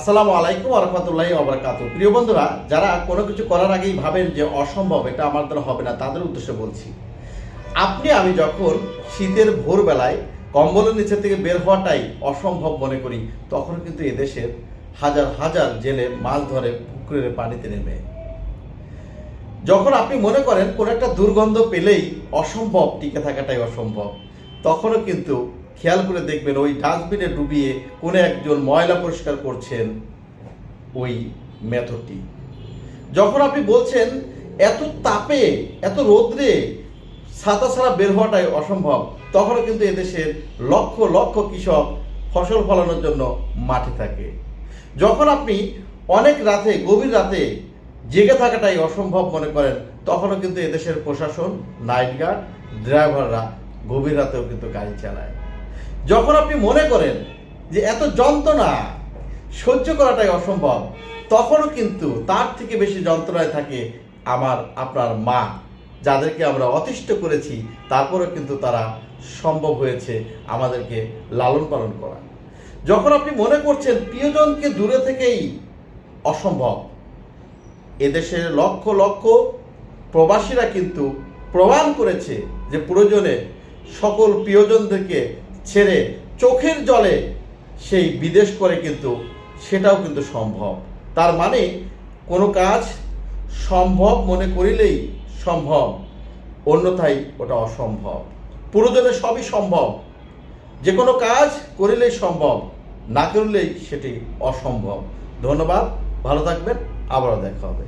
আসসালামু আলাইকুম ওয়া রাহমাতুল্লাহি ওয়া বারাকাতুহু। প্রিয় বন্ধুরা, যারা কোনো কিছু করার আগেই ভাবেন যে অসম্ভব, এটা আমার দ্বারা হবে না, তাদের উদ্দেশ্যে বলছি। আমি যখন শীতের ভোরবেলায় কম্বলের নিচে থেকে বের হওয়াটাই অসম্ভব মনে করি, তখন কিন্তু এদেশের হাজার হাজার জেলে মাছ ধরে পুকুরের পানিতে নেমে। যখন আপনি মনে করেন কোনো একটা দুর্গন্ধ পেলেই অসম্ভব, টিকে থাকাটাই অসম্ভব, তখনও কিন্তু খেয়াল করে দেখবেন ওই ডাস্টবিনে ডুবিয়ে কোনো একজন ময়লা পরিষ্কার করছেন ওই মেথডটি। যখন আপনি বলছেন এত তাপে, এত রোদ্রে ছাতা ছাড়া বের হওয়াটাই অসম্ভব, তখনও কিন্তু এদেশের লক্ষ লক্ষ কৃষক ফসল ফলানোর জন্য মাঠে থাকে। যখন আপনি অনেক রাতে, গভীর রাতে জেগে থাকাটাই অসম্ভব মনে করেন, তখনও কিন্তু এদেশের প্রশাসন, নাইট গার্ড, ড্রাইভাররা গভীর রাতেও কিন্তু গাড়ি চালায়। যখন আপনি মনে করেন যে এত যন্ত্রণা সহ্য করাটাই অসম্ভব, তখনও কিন্তু তার থেকে বেশি যন্ত্রণায় থাকে আপনার মা, যাদেরকে আমরা অতিষ্ঠ করেছি, তারপরেও কিন্তু তারা সম্ভব হয়েছে আমাদেরকে লালন পালন করা। যখন আপনি মনে করছেন প্রিয়জনকে দূরে থেকেই অসম্ভব, এদেশের লক্ষ লক্ষ প্রবাসীরা কিন্তু প্রমাণ করেছে যে প্রয়োজনে সকল প্রিয়জনদেরকে ছেড়ে চোখের জলে সেই বিদেশ করে কিন্তু সেটাও কিন্তু সম্ভব। তার মানে কোনো কাজ সম্ভব মনে করিলেই সম্ভব, অন্যথায় ওটা অসম্ভব। প্রয়োজনে সবই সম্ভব, যে কোনো কাজ করিলেই সম্ভব, না করলেই সেটি অসম্ভব। ধন্যবাদ, ভালো থাকবেন, আবারও দেখা হবে।